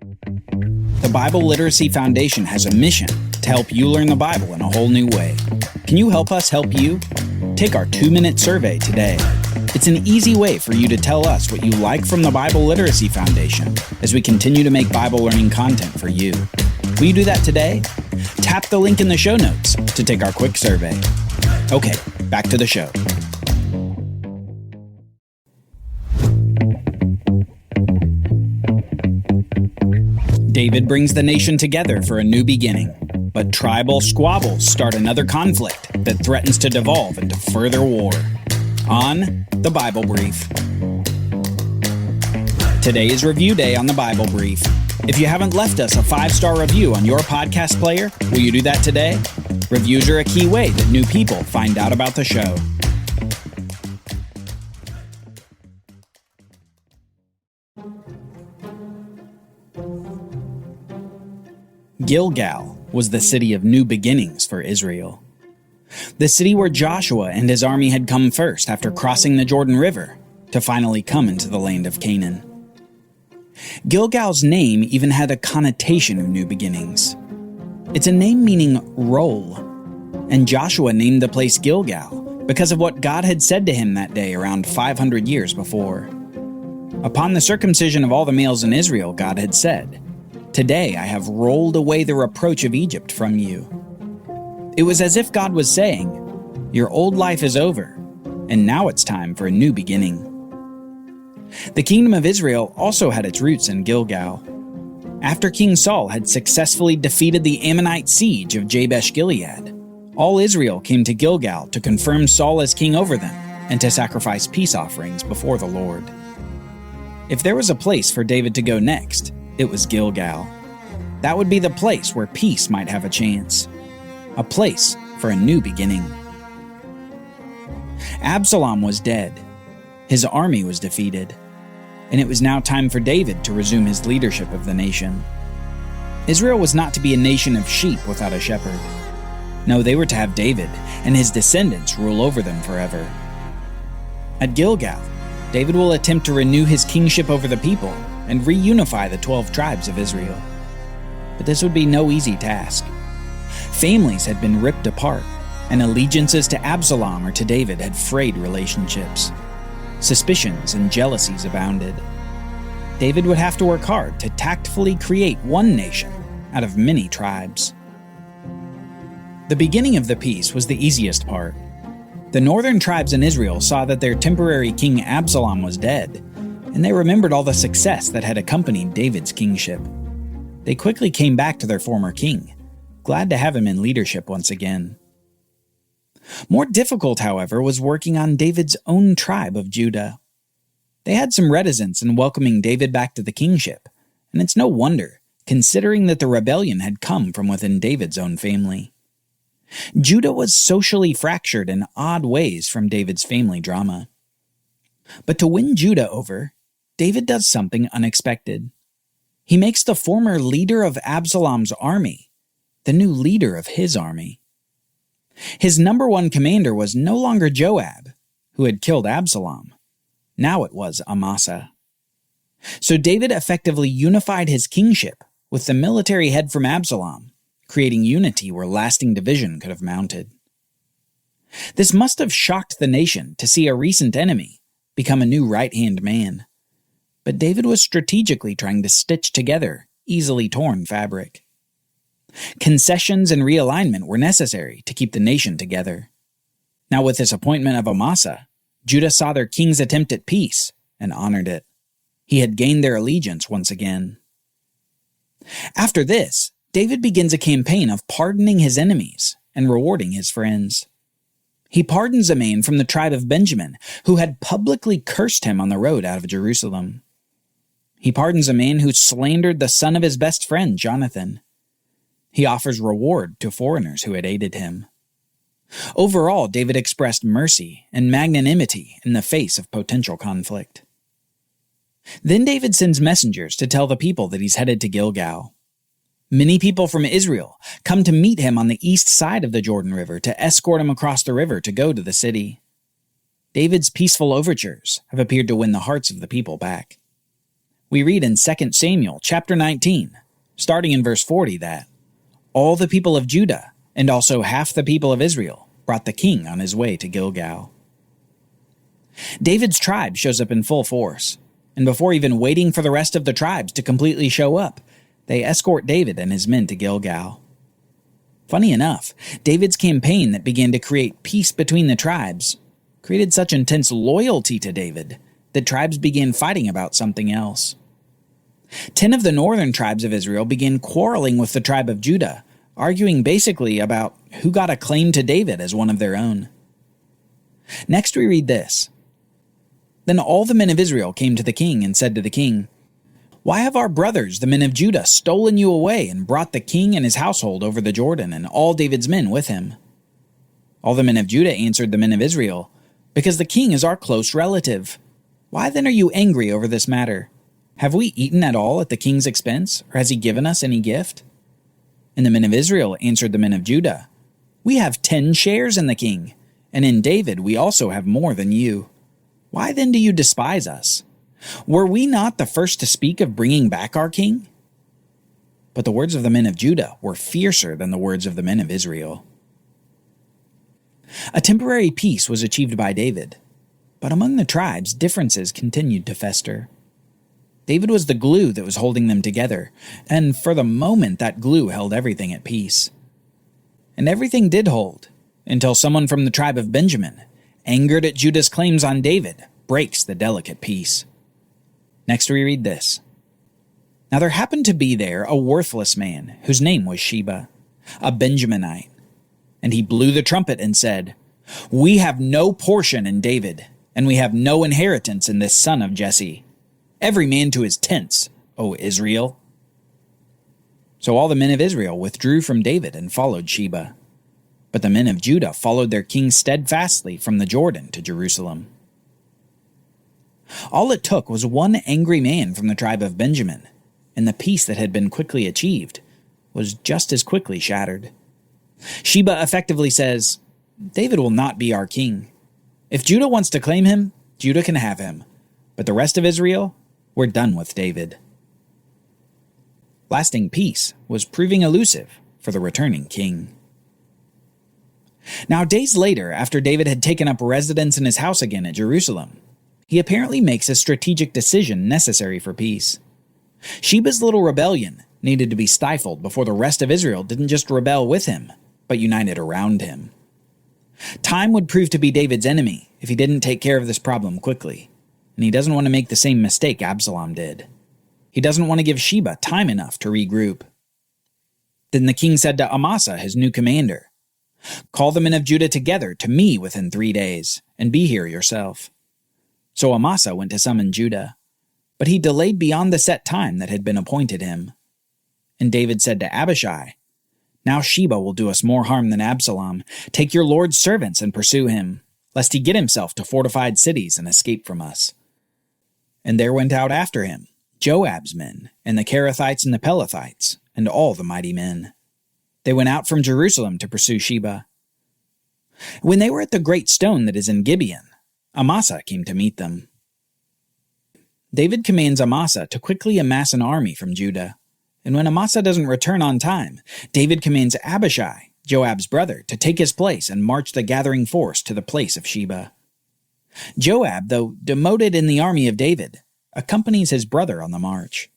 The Bible Literacy Foundation has a mission to help you learn the Bible in a whole new way. Can you help us help you? Take our 2-minute survey today. It's an easy way for you to tell us what you like from the Bible Literacy Foundation as we continue to make Bible learning content for you. Will you do that today? Tap the link in the show notes to take our quick survey. Okay, back to the show. David brings the nation together for a new beginning, but tribal squabbles start another conflict that threatens to devolve into further war. On the Bible Brief. Today is review day on the Bible Brief. If you haven't left us a 5-star review on your podcast player, will you do that today? Reviews are a key way that new people find out about the show. Gilgal was the city of new beginnings for Israel. The city where Joshua and his army had come first after crossing the Jordan River to finally come into the land of Canaan. Gilgal's name even had a connotation of new beginnings. It's a name meaning roll, and Joshua named the place Gilgal because of what God had said to him that day around 500 years before. Upon the circumcision of all the males in Israel, God had said, "Today I have rolled away the reproach of Egypt from you." It was as if God was saying, "Your old life is over, and now it's time for a new beginning." The kingdom of Israel also had its roots in Gilgal. After King Saul had successfully defeated the Ammonite siege of Jabesh-Gilead, all Israel came to Gilgal to confirm Saul as king over them and to sacrifice peace offerings before the Lord. If there was a place for David to go next, it was Gilgal. That would be the place where peace might have a chance. A place for a new beginning. Absalom was dead. His army was defeated. And it was now time for David to resume his leadership of the nation. Israel was not to be a nation of sheep without a shepherd. No, they were to have David and his descendants rule over them forever. At Gilgal, David will attempt to renew his kingship over the people and reunify the 12 tribes of Israel. But this would be no easy task. Families had been ripped apart, and allegiances to Absalom or to David had frayed relationships. Suspicions and jealousies abounded. David would have to work hard to tactfully create one nation out of many tribes. The beginning of the peace was the easiest part. The northern tribes in Israel saw that their temporary king Absalom was dead, and they remembered all the success that had accompanied David's kingship. They quickly came back to their former king, glad to have him in leadership once again. More difficult, however, was working on David's own tribe of Judah. They had some reticence in welcoming David back to the kingship, and it's no wonder, considering that the rebellion had come from within David's own family. Judah was socially fractured in odd ways from David's family drama. But to win Judah over, David does something unexpected. He makes the former leader of Absalom's army the new leader of his army. His number one commander was no longer Joab, who had killed Absalom. Now it was Amasa. So David effectively unified his kingship with the military head from Absalom, creating unity where lasting division could have mounted. This must have shocked the nation to see a recent enemy become a new right-hand man. But David was strategically trying to stitch together easily torn fabric. Concessions and realignment were necessary to keep the nation together. Now with this appointment of Amasa, Judah saw their king's attempt at peace and honored it. He had gained their allegiance once again. After this, David begins a campaign of pardoning his enemies and rewarding his friends. He pardons a man from the tribe of Benjamin who had publicly cursed him on the road out of Jerusalem. He pardons a man who slandered the son of his best friend, Jonathan. He offers reward to foreigners who had aided him. Overall, David expressed mercy and magnanimity in the face of potential conflict. Then David sends messengers to tell the people that he's headed to Gilgal. Many people from Israel come to meet him on the east side of the Jordan River to escort him across the river to go to the city. David's peaceful overtures have appeared to win the hearts of the people back. We read in 2 Samuel chapter 19, starting in verse 40, that all the people of Judah and also half the people of Israel brought the king on his way to Gilgal. David's tribe shows up in full force, and before even waiting for the rest of the tribes to completely show up, they escort David and his men to Gilgal. Funny enough, David's campaign that began to create peace between the tribes created such intense loyalty to David that tribes began fighting about something else. 10 of the northern tribes of Israel began quarreling with the tribe of Judah, arguing basically about who got a claim to David as one of their own. Next we read this. Then all the men of Israel came to the king and said to the king, "Why have our brothers, the men of Judah, stolen you away and brought the king and his household over the Jordan and all David's men with him?" All the men of Judah answered the men of Israel, "Because the king is our close relative. Why then are you angry over this matter? Have we eaten at all at the king's expense, or has he given us any gift?" And the men of Israel answered the men of Judah, "We have 10 shares in the king, and in David we also have more than you. Why then do you despise us? Were we not the first to speak of bringing back our king?" But the words of the men of Judah were fiercer than the words of the men of Israel. A temporary peace was achieved by David, but among the tribes differences continued to fester. David was the glue that was holding them together, and for the moment that glue held everything at peace. And everything did hold, until someone from the tribe of Benjamin, angered at Judah's claims on David, breaks the delicate peace. Next we read this. Now there happened to be there a worthless man, whose name was Sheba, a Benjaminite. And he blew the trumpet and said, "We have no portion in David, and we have no inheritance in this son of Jesse. Every man to his tents, O Israel." So all the men of Israel withdrew from David and followed Sheba. But the men of Judah followed their king steadfastly from the Jordan to Jerusalem. All it took was one angry man from the tribe of Benjamin, and the peace that had been quickly achieved was just as quickly shattered. Sheba effectively says, "David will not be our king. If Judah wants to claim him, Judah can have him. But the rest of Israel, we're done with David." Lasting peace was proving elusive for the returning king. Now, days later, after David had taken up residence in his house again at Jerusalem, he apparently makes a strategic decision necessary for peace. Sheba's little rebellion needed to be stifled before the rest of Israel didn't just rebel with him, but united around him. Time would prove to be David's enemy if he didn't take care of this problem quickly, and he doesn't want to make the same mistake Absalom did. He doesn't want to give Sheba time enough to regroup. Then the king said to Amasa, his new commander, "Call the men of Judah together to me within 3 days, and be here yourself." So Amasa went to summon Judah, but he delayed beyond the set time that had been appointed him. And David said to Abishai, "Now Sheba will do us more harm than Absalom. Take your lord's servants and pursue him, lest he get himself to fortified cities and escape from us." And there went out after him Joab's men, and the Kerethites and the Pelethites, and all the mighty men. They went out from Jerusalem to pursue Sheba. When they were at the great stone that is in Gibeon, Amasa came to meet them. David commands Amasa to quickly amass an army from Judah, and when Amasa doesn't return on time, David commands Abishai, Joab's brother, to take his place and march the gathering force to the place of Sheba. Joab, though demoted in the army of David, accompanies his brother on the march.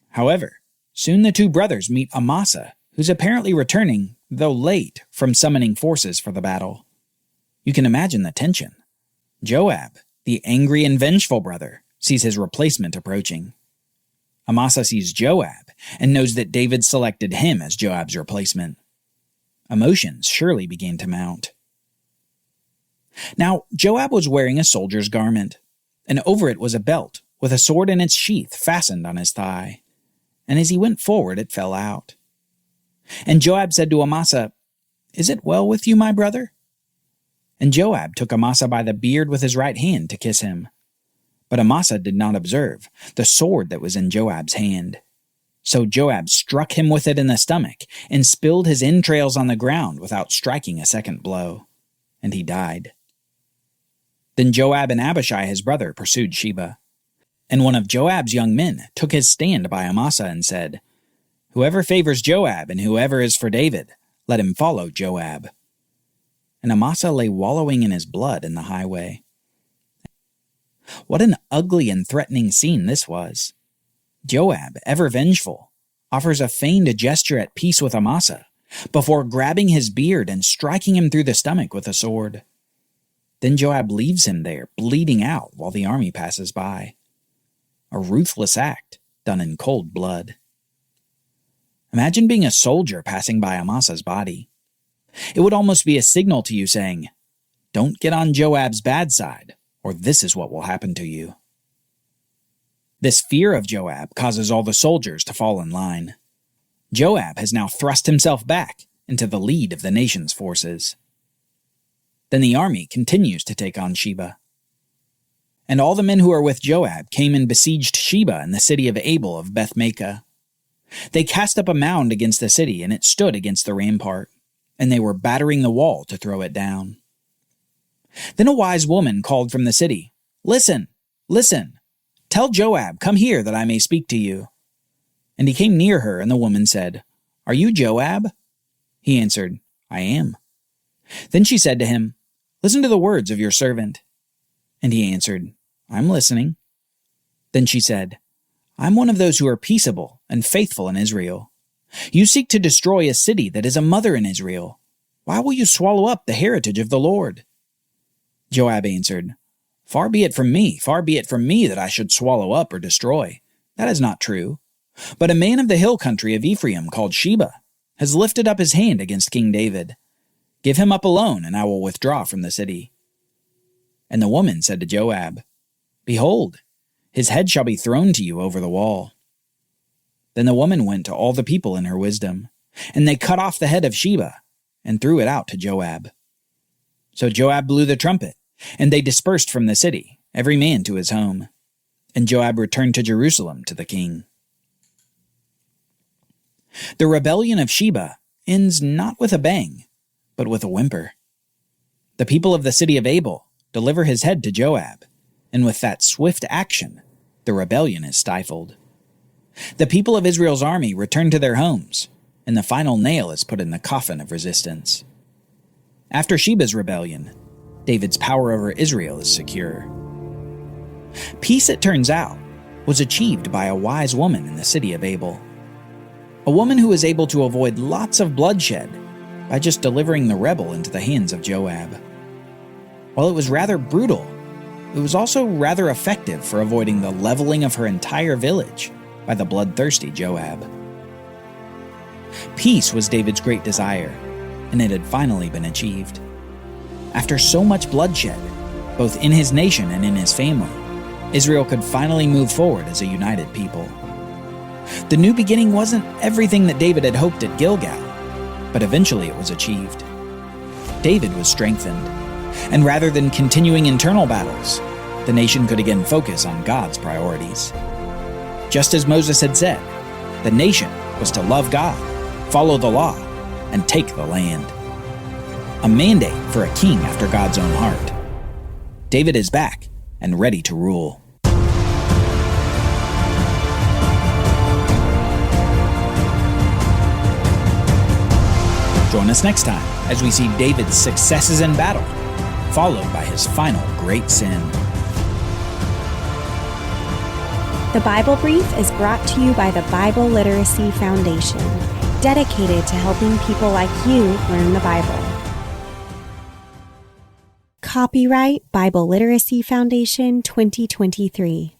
However, soon the two brothers meet Amasa, who's apparently returning, though late, from summoning forces for the battle. You can imagine the tension. Joab, the angry and vengeful brother, sees his replacement approaching. Amasa sees Joab and knows that David selected him as Joab's replacement. Emotions surely began to mount. Now, Joab was wearing a soldier's garment, and over it was a belt with a sword in its sheath fastened on his thigh. And as he went forward, it fell out. And Joab said to Amasa, "Is it well with you, my brother?" And Joab took Amasa by the beard with his right hand to kiss him. But Amasa did not observe the sword that was in Joab's hand. So Joab struck him with it in the stomach and spilled his entrails on the ground without striking a second blow. And he died. Then Joab and Abishai his brother pursued Sheba. And one of Joab's young men took his stand by Amasa and said, "Whoever favors Joab and whoever is for David, let him follow Joab." And Amasa lay wallowing in his blood in the highway. What an ugly and threatening scene this was. Joab, ever vengeful, offers a feigned gesture at peace with Amasa before grabbing his beard and striking him through the stomach with a sword. Then Joab leaves him there, bleeding out while the army passes by. A ruthless act done in cold blood. Imagine being a soldier passing by Amasa's body. It would almost be a signal to you saying, "Don't get on Joab's bad side, or this is what will happen to you." This fear of Joab causes all the soldiers to fall in line. Joab has now thrust himself back into the lead of the nation's forces. Then the army continues to take on Sheba. And all the men who are with Joab came and besieged Sheba in the city of Abel of Beth-Maachah. They cast up a mound against the city, and it stood against the rampart, and they were battering the wall to throw it down. Then a wise woman called from the city, "Listen, listen, tell Joab, come here that I may speak to you." And he came near her, and the woman said, "Are you Joab?" He answered, "I am." Then she said to him, "Listen to the words of your servant." And he answered, "I'm listening." Then she said, "I'm one of those who are peaceable and faithful in Israel. You seek to destroy a city that is a mother in Israel. Why will you swallow up the heritage of the Lord?" Joab answered, far be it from me that I should swallow up or destroy. That is not true. But a man of the hill country of Ephraim called Sheba has lifted up his hand against King David. Give him up alone, and I will withdraw from the city." And the woman said to Joab, "Behold, his head shall be thrown to you over the wall." Then the woman went to all the people in her wisdom, and they cut off the head of Sheba and threw it out to Joab. So Joab blew the trumpet, and they dispersed from the city, every man to his home. And Joab returned to Jerusalem to the king. The rebellion of Sheba ends not with a bang, but with a whimper. The people of the city of Abel deliver his head to Joab, and with that swift action, the rebellion is stifled. The people of Israel's army return to their homes, and the final nail is put in the coffin of resistance. After Sheba's rebellion, David's power over Israel is secure. Peace, it turns out, was achieved by a wise woman in the city of Abel. A woman who was able to avoid lots of bloodshed by just delivering the rebel into the hands of Joab. While it was rather brutal, it was also rather effective for avoiding the leveling of her entire village by the bloodthirsty Joab. Peace was David's great desire, and it had finally been achieved. After so much bloodshed, both in his nation and in his family, Israel could finally move forward as a united people. The new beginning wasn't everything that David had hoped at Gilgal, but eventually it was achieved. David was strengthened, and rather than continuing internal battles, the nation could again focus on God's priorities. Just as Moses had said, the nation was to love God, follow the law, and take the land. A mandate for a king after God's own heart. David is back and ready to rule. Join us next time as we see David's successes in battle, followed by his final great sin. The Bible Brief is brought to you by the Bible Literacy Foundation, dedicated to helping people like you learn the Bible. Copyright Bible Literacy Foundation 2023.